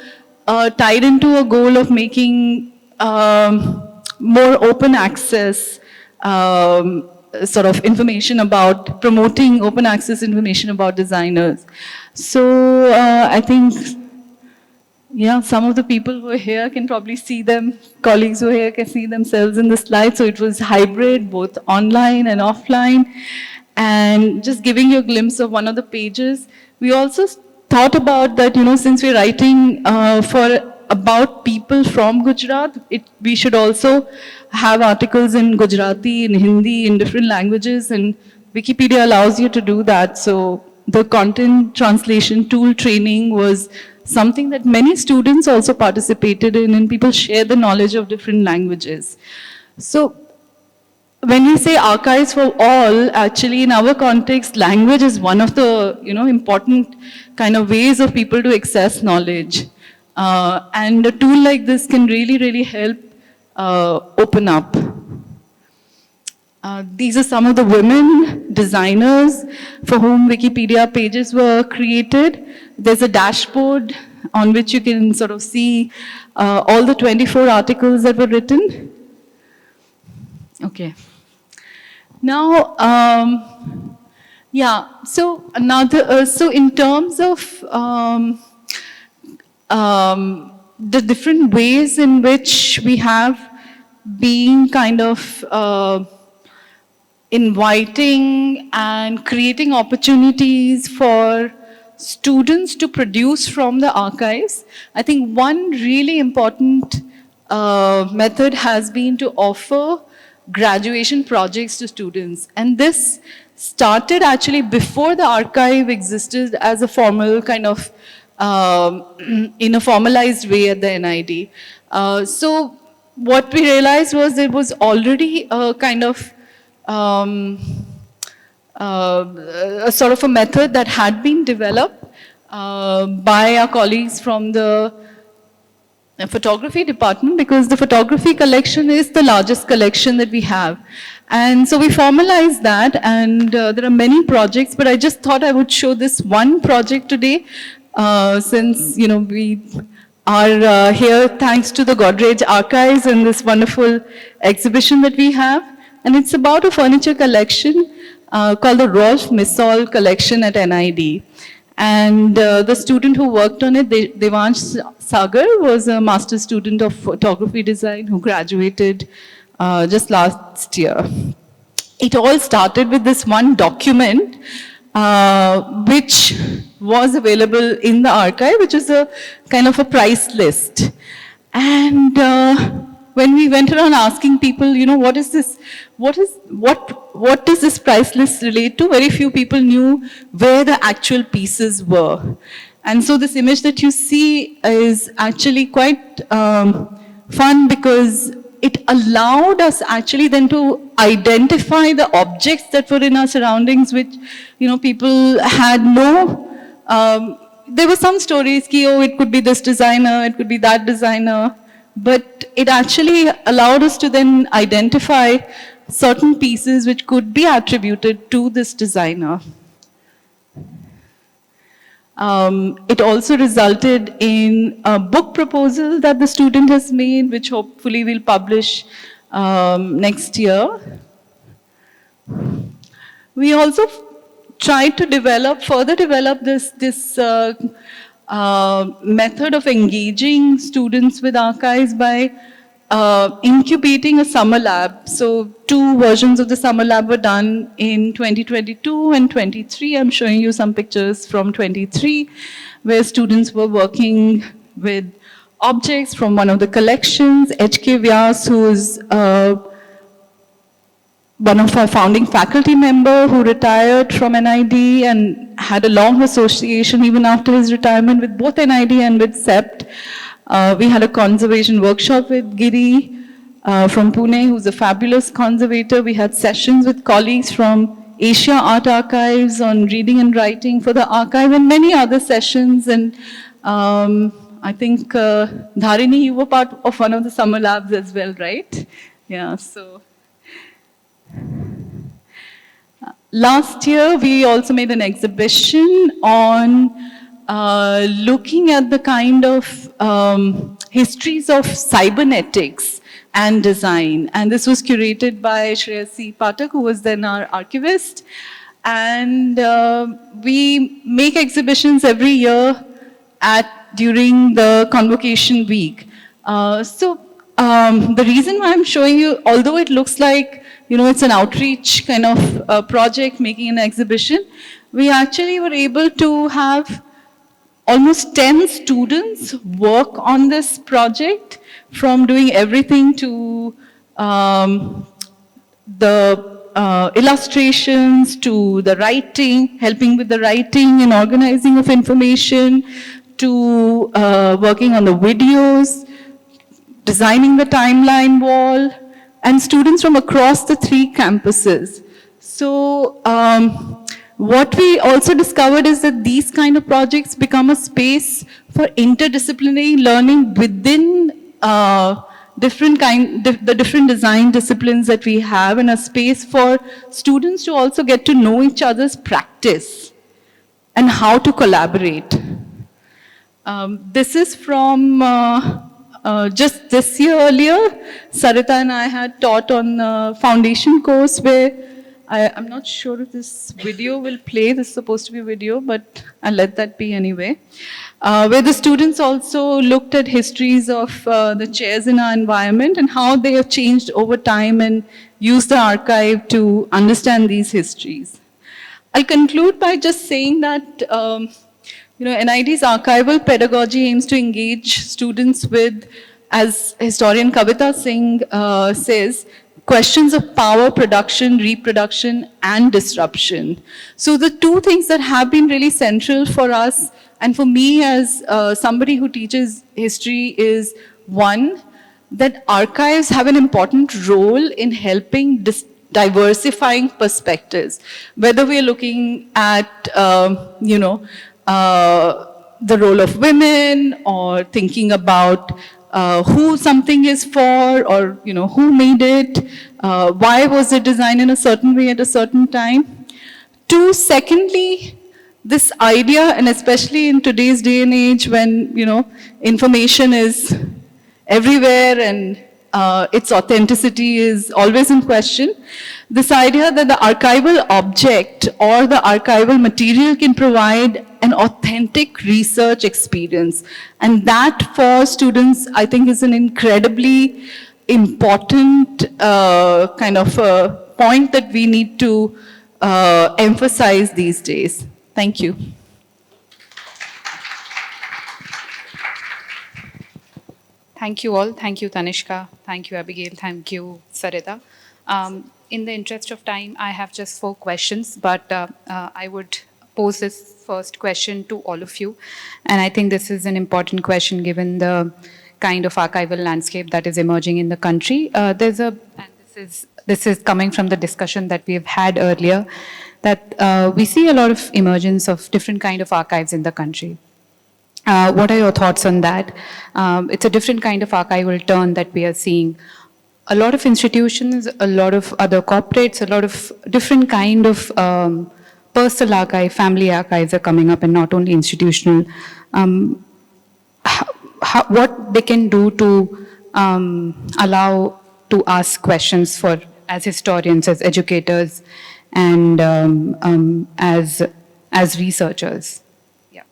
tied into a goal of making more open access sort of information about, promoting open access information about designers. So I think, some of the people who are here can probably see them, colleagues who are here can see themselves in the slide. So it was hybrid, both online and offline. And just giving you a glimpse of one of the pages, we also thought about that, since we're writing about people from Gujarat, we should also have articles in Gujarati, in Hindi, in different languages, and Wikipedia allows you to do that. So the content translation tool training was something that many students also participated in, and people share the knowledge of different languages. So when we say archives for all, actually in our context, language is one of the important kind of ways of people to access knowledge. And a tool like this can really, really help open up. These are some of the women designers for whom Wikipedia pages were created. There's a dashboard on which you can sort of see all the 24 articles that were written. Okay. Now, so in terms of the different ways in which we have been kind of inviting and creating opportunities for students to produce from the archives, I think one really important method has been to offer graduation projects to students. And this started actually before the archive existed as a formal kind of, in a formalized way at the NID. So what we realized was there was already a kind of a sort of a method that had been developed by our colleagues from the photography department, because the photography collection is the largest collection that we have. And so we formalized that, and there are many projects, but I just thought I would show this one project today, since we are here thanks to the Godrej Archives and this wonderful exhibition that we have. And it's about a furniture collection called the Rolf Missol collection at NID. And the student who worked on it, Devansh Sagar, was a master's student of photography design who graduated just last year. It all started with this one document which was available in the archive, which is a kind of a price list. And when we went around asking people, what is this? What does this price list relate to? Very few people knew where the actual pieces were. And so this image that you see is actually quite fun, because it allowed us actually then to identify the objects that were in our surroundings, which, people had no, there were some stories, it could be this designer, it could be that designer, but it actually allowed us to then identify certain pieces which could be attributed to this designer. It also resulted in a book proposal that the student has made, which hopefully we'll publish next year. We also tried to further develop this method of engaging students with archives by incubating a summer lab. So 2 versions of the summer lab were done in 2022 and 23. I'm showing you some pictures from 23, where students were working with objects from one of the collections. H.K. Vyas, who is one of our founding faculty member who retired from NID and had a long association even after his retirement with both NID and with CEPT. We had a conservation workshop with Giri from Pune, who's a fabulous conservator. We had sessions with colleagues from Asia Art Archives on reading and writing for the archive, and many other sessions. And I think, Dharini, you were part of one of the summer labs as well, right? Yeah, so. Last year, we also made an exhibition on looking at the kind of histories of cybernetics and design. And this was curated by Shreyasi Pathak, who was then our archivist. And we make exhibitions every year during the convocation week. The reason why I'm showing you, although it looks like, it's an outreach kind of project, making an exhibition, we actually were able to have almost 10 students work on this project, from doing everything to the illustrations, to the writing, helping with the writing and organizing of information, to working on the videos, designing the timeline wall, and students from across the 3 campuses. So what we also discovered is that these kind of projects become a space for interdisciplinary learning within the different design disciplines that we have, and a space for students to also get to know each other's practice and how to collaborate. This is from just this year earlier. Sarita and I had taught on the foundation course, where I'm not sure if this video will play. This is supposed to be a video, but I'll let that be anyway. Where the students also looked at histories of the chairs in our environment and how they have changed over time, and used the archive to understand these histories. I'll conclude by just saying that NID's archival pedagogy aims to engage students with, as historian Kavita Singh says, questions of power, production, reproduction, and disruption. So the 2 things that have been really central for us, and for me as somebody who teaches history, is 1, that archives have an important role in helping diversifying perspectives. Whether we're looking at, the role of women, or thinking about who something is for, or who made it, why was it designed in a certain way at a certain time. 2, secondly, this idea, and especially in today's day and age when information is everywhere and its authenticity is always in question, this idea that the archival object or the archival material can provide an authentic research experience. And that for students, I think, is an incredibly important kind of point that we need to emphasize these days. Thank you. Thank you all. Thank you, Tanishka. Thank you, Abigail. Thank you, Sarita. In the interest of time, I have just 4 questions, but I would pose this first question to all of you. And I think this is an important question given the kind of archival landscape that is emerging in the country. And this is coming from the discussion that we have had earlier, that we see a lot of emergence of different kind of archives in the country. What are your thoughts on that? It's a different kind of archival turn that we are seeing. A lot of institutions, a lot of other corporates, a lot of different kind of personal archive, family archives are coming up, and not only institutional. What they can do to allow to ask questions for as historians, as educators, and as researchers. Yeah.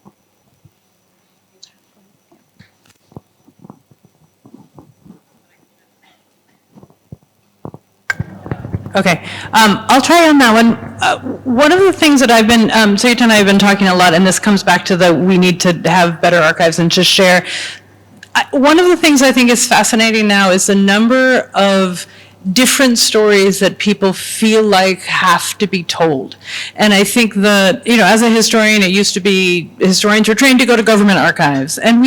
Okay, I'll try on that one. One of the things that I've been, Sarita and I have been talking a lot, and this comes back to the we need to have better archives and to share. One of the things I think is fascinating now is the number of different stories that people feel like have to be told. And I think that, as a historian, it used to be historians were trained to go to government archives. And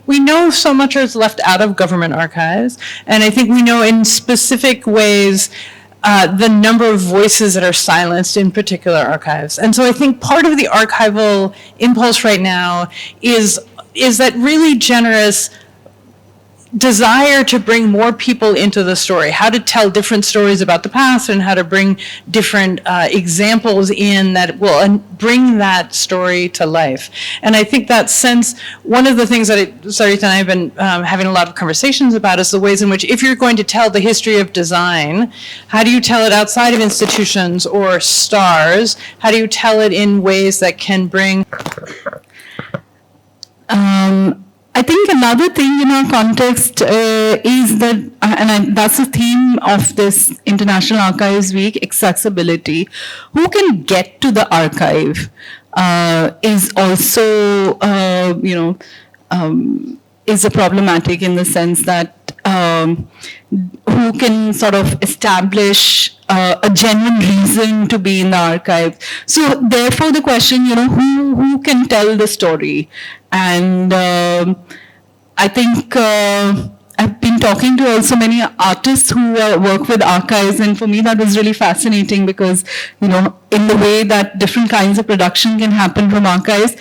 we know so much is left out of government archives. And I think we know in specific ways the number of voices that are silenced in particular archives. And so I think part of the archival impulse right now is that really generous desire to bring more people into the story, how to tell different stories about the past and how to bring different examples in that will bring that story to life. And I think that sense, one of the things that Sarita and I have been having a lot of conversations about is the ways in which if you're going to tell the history of design, how do you tell it outside of institutions or stars? How do you tell it in ways that can bring I think another thing in our context is that, that's the theme of this International Archives Week, accessibility. Who can get to the archive is also, is a problematic in the sense that who can sort of establish a genuine reason to be in the archive. So therefore the question, who can tell the story? And I think I've been talking to also many artists who work with archives, and for me that was really fascinating because, in the way that different kinds of production can happen from archives.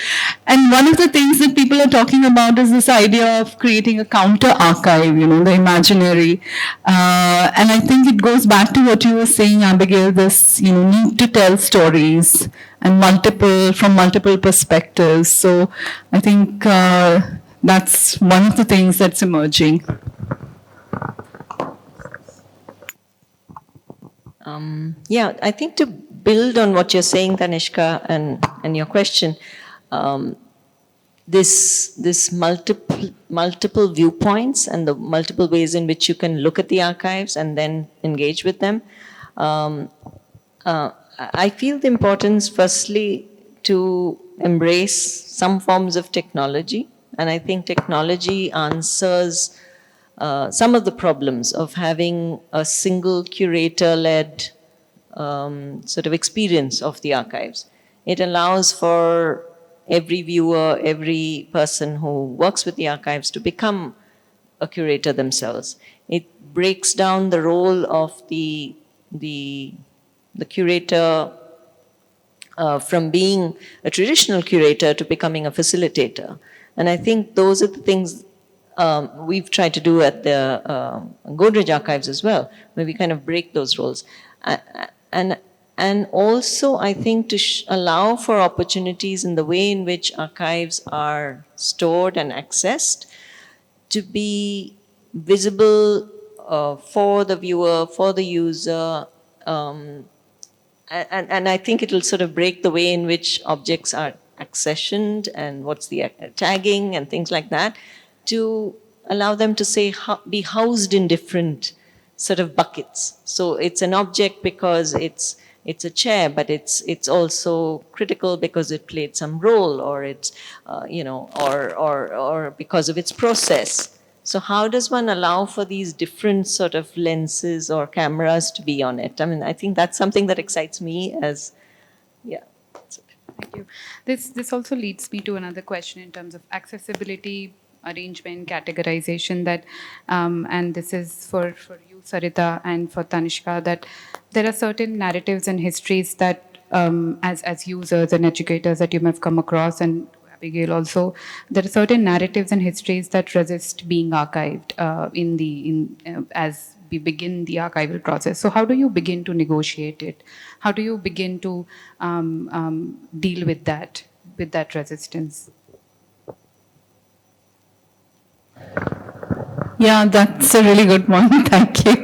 And one of the things that people are talking about is this idea of creating a counter archive, the imaginary. And I think it goes back to what you were saying, Abigail, this need to tell stories and from multiple perspectives. So I think that's one of the things that's emerging. Yeah, I think to build on what you're saying, Tanishka, and your question, this multiple viewpoints and the multiple ways in which you can look at the archives and then engage with them. I feel the importance, firstly, to embrace some forms of technology, and I think technology answers some of the problems of having a single curator-led sort of experience of the archives. It allows for every viewer, every person who works with the archives to become a curator themselves. It breaks down the role of the curator from being a traditional curator to becoming a facilitator. And I think those are the things we've tried to do at the Godrej Archives as well, where we kind of break those roles. And also, I think to allow for opportunities in the way in which archives are stored and accessed to be visible for the viewer, for the user, and I think it'll sort of break the way in which objects are accessioned and what's the tagging and things like that, to allow them to be housed in different sort of buckets. So it's an object because it's a chair, but it's also critical because it played some role, or it's or because of its process. So how does one allow for these different sort of lenses or cameras to be on it? I mean, I think that's something that excites me as, yeah. Thank you. This also leads me to another question in terms of accessibility, arrangement, categorization, that, and this is for you, Sarita, and for Tanishka, that there are certain narratives and histories that as users and educators that you may have come across, and Abigail also, there are certain narratives and histories that resist being archived as we begin the archival process. So how do you begin to negotiate it? How do you begin to deal with that resistance? Yeah, that's a really good one. Thank you.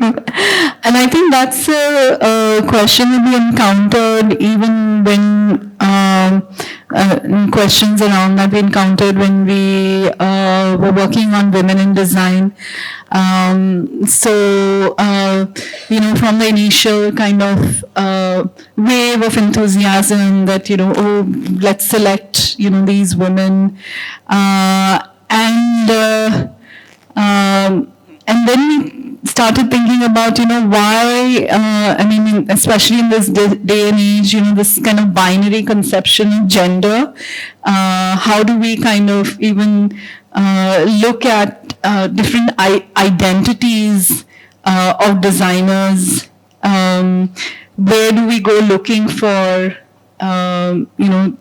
And I think that's a question that we encountered even when questions around that we encountered when we were working on women in design. From the initial kind of wave of enthusiasm that, oh, let's select, these women. And then we started thinking about, why, especially in this day and age, this kind of binary conception of gender, how do we kind of even look at different identities of designers? Where do we go looking for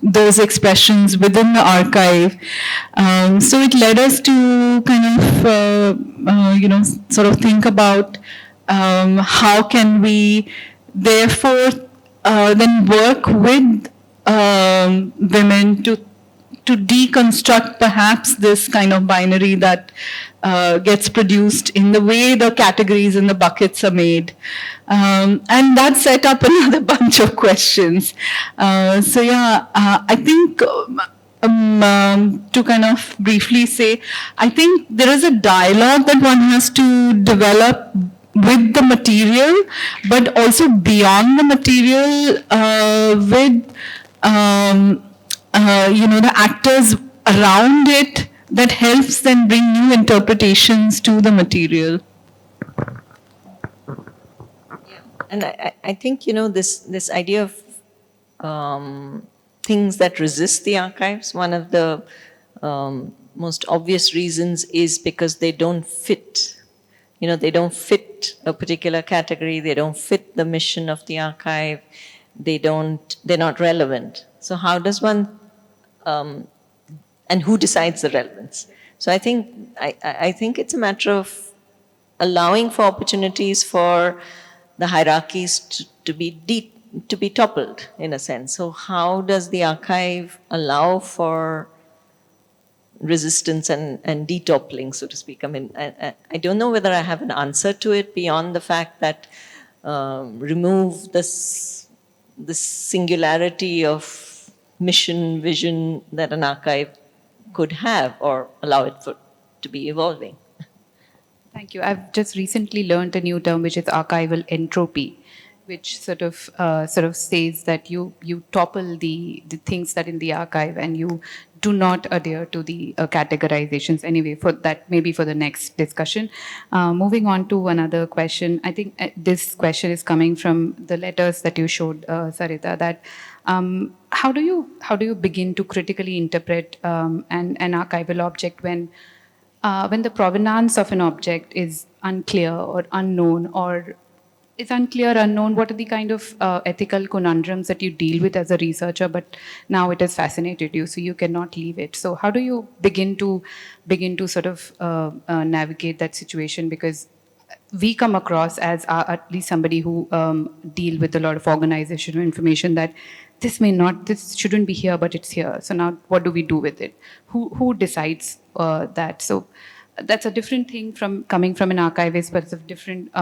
those expressions within the archive? So it led us to kind of, sort of think about how can we therefore then work with women to deconstruct perhaps this kind of binary that gets produced in the way the categories and the buckets are made. And that set up another bunch of questions. I think to kind of briefly say, I think there is a dialogue that one has to develop with the material, but also beyond the material with the actors around it that helps then bring new interpretations to the material. And I think, this idea of things that resist the archives, one of the most obvious reasons is because they don't fit. They don't fit a particular category, they don't fit the mission of the archive, they're not relevant. So how does one, and who decides the relevance? So I think it's a matter of allowing for opportunities for the hierarchies to be toppled, in a sense. So how does the archive allow for resistance and detoppling, so to speak? I mean, I don't know whether I have an answer to it beyond the fact that remove this singularity of mission, vision that an archive could have, or allow it to be evolving. Thank you. I've just recently learned a new term, which is archival entropy, which sort of says that you topple the things that in the archive and you do not adhere to the categorizations. Anyway, for that, maybe for the next discussion. Moving on to another question. I think this question is coming from the letters that you showed, Sarita, that how do you begin to critically interpret an archival object when the provenance of an object is unclear or unknown, or it's unclear, unknown? What are the kind of ethical conundrums that you deal with as a researcher, but now it has fascinated you, so you cannot leave it? So how do you begin to sort of navigate that situation? Because we come across as at least somebody who deal with a lot of organizational information that this shouldn't be here, but it's here. So now what do we do with it? Who decides that? So that's a different thing from coming from an archivist, but it's a different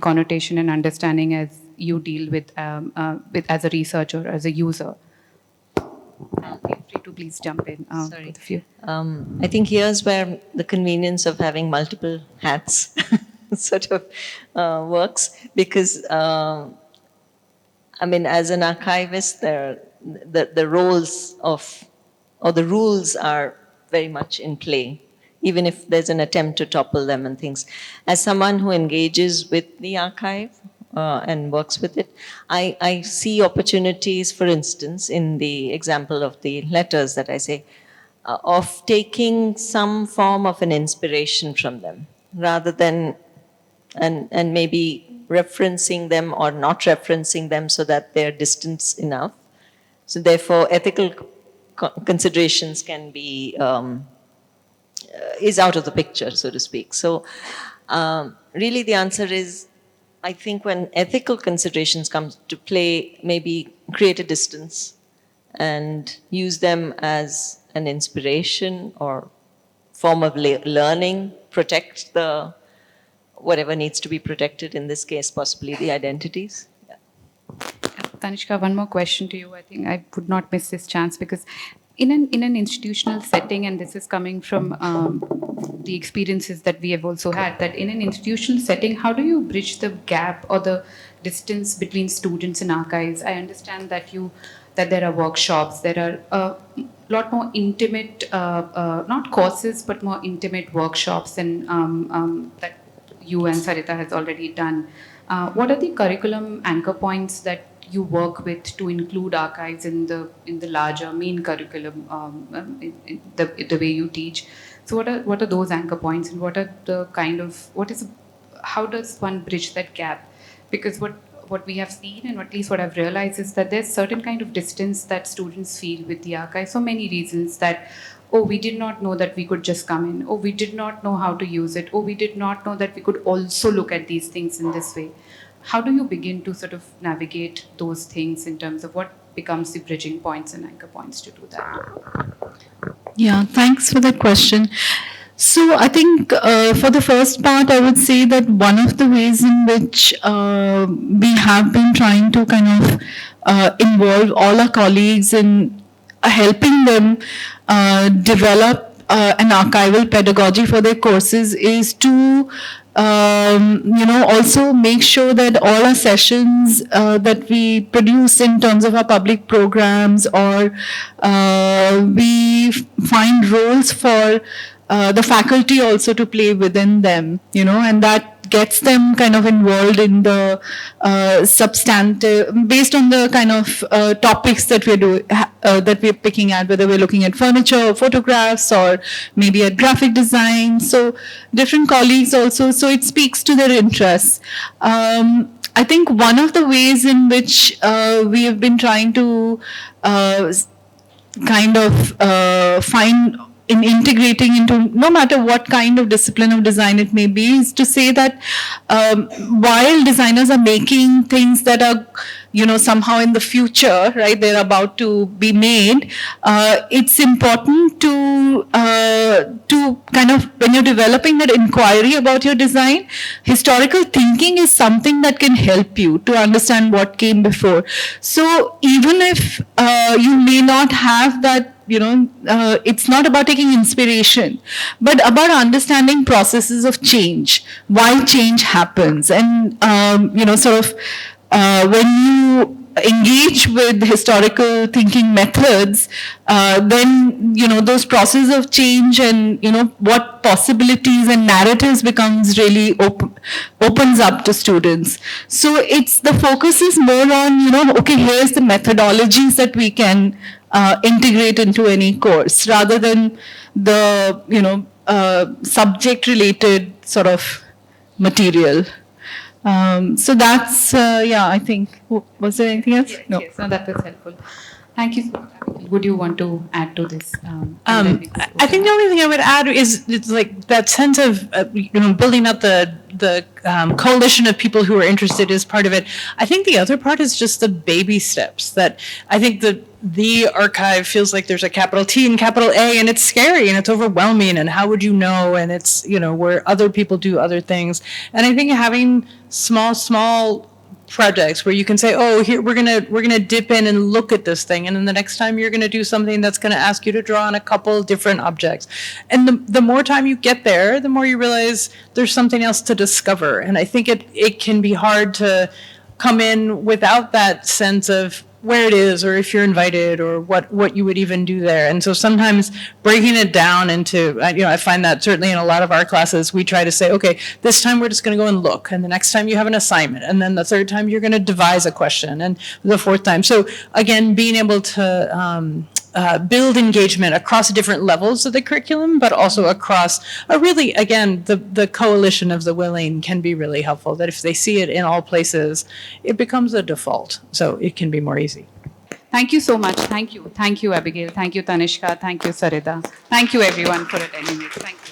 connotation and understanding as you deal with as a researcher, as a user. Feel free to please jump in. Sorry. With a few. I think here's where the convenience of having multiple hats sort of works, because as an archivist, the roles or the rules are very much in play, even if there's an attempt to topple them and things. As someone who engages with the archive and works with it, I see opportunities, for instance, in the example of the letters that I say, of taking some form of an inspiration from them, rather than, and maybe referencing them or not referencing them so that they're distant enough. So therefore, ethical considerations can be is out of the picture, so to speak. So really the answer is, I think when ethical considerations come to play, maybe create a distance and use them as an inspiration or form of learning, protect the whatever needs to be protected, in this case possibly the identities. Tanishka, one more question to you. I think I would not miss this chance because in an institutional setting, and this is coming from the experiences that we have also had, that in an institutional setting, how do you bridge the gap or the distance between students and archives? I understand that there are workshops, there are a lot more intimate, not courses, but more intimate workshops, and that you and Sarita has already done. What are the curriculum anchor points that you work with to include archives in the larger main curriculum, in the way you teach? So what are those anchor points, and what are the how does one bridge that gap? Because what we have seen, and at least what I've realized, is that there's certain kind of distance that students feel with the archive for many reasons. That, oh, we did not know that we could just come in. Oh, we did not know how to use it. Oh, we did not know that we could also look at these things in this way. How do you begin to sort of navigate those things in terms of what becomes the bridging points and anchor points to do that? Yeah, thanks for that question. So I think for the first part, I would say that one of the ways in which we have been trying to kind of involve all our colleagues in helping them develop an archival pedagogy for their courses is to also make sure that all our sessions that we produce in terms of our public programs, or we find roles for the faculty also to play within them, and that gets them kind of involved in the substantive, based on the kind of topics that we're doing, that we're picking at, whether we're looking at furniture or photographs or maybe at graphic design. So different colleagues also, so it speaks to their interests. I think one of the ways in which we have been trying to find in integrating into no matter what kind of discipline of design it may be, is to say that while designers are making things that are somehow in the future, right, they're about to be made, it's important to kind of, when you're developing that inquiry about your design, historical thinking is something that can help you to understand what came before. So even if you may not have that, it's not about taking inspiration, but about understanding processes of change, why change happens. And, when you engage with historical thinking methods, then, those processes of change and, what possibilities and narratives becomes really opens up to students. So the focus is more on, okay, here's the methodologies that we can integrate into any course, rather than the subject related sort of material. So that's I think. Was there anything else? No. Yes, no, that was helpful. Thank you so much. Would you want to add to this? I think the only thing I would add is it's like that sense of building up the coalition of people who are interested is part of it. I think the other part is just the baby steps. That I think the archive feels like there's a capital T and capital A, and it's scary and it's overwhelming. And how would you know? And it's where other people do other things. And I think having small projects where you can say, oh, here we're gonna dip in and look at this thing, and then the next time you're gonna do something that's gonna ask you to draw on a couple different objects. And the more time you get there, the more you realize there's something else to discover. And I think it can be hard to come in without that sense of where it is, or if you're invited, or what you would even do there. And so sometimes breaking it down into, I find that certainly in a lot of our classes, we try to say, okay, this time we're just going to go and look, and the next time you have an assignment, and then the third time you're going to devise a question, and the fourth time. So again, being able to build engagement across different levels of the curriculum, but also across really, again, the coalition of the willing can be really helpful, that if they see it in all places, it becomes a default. So it can be more easy. Thank you so much. Thank you. Thank you, Abigail. Thank you, Tanishka. Thank you, Sarita. Thank you, everyone, for attending it. Thank you.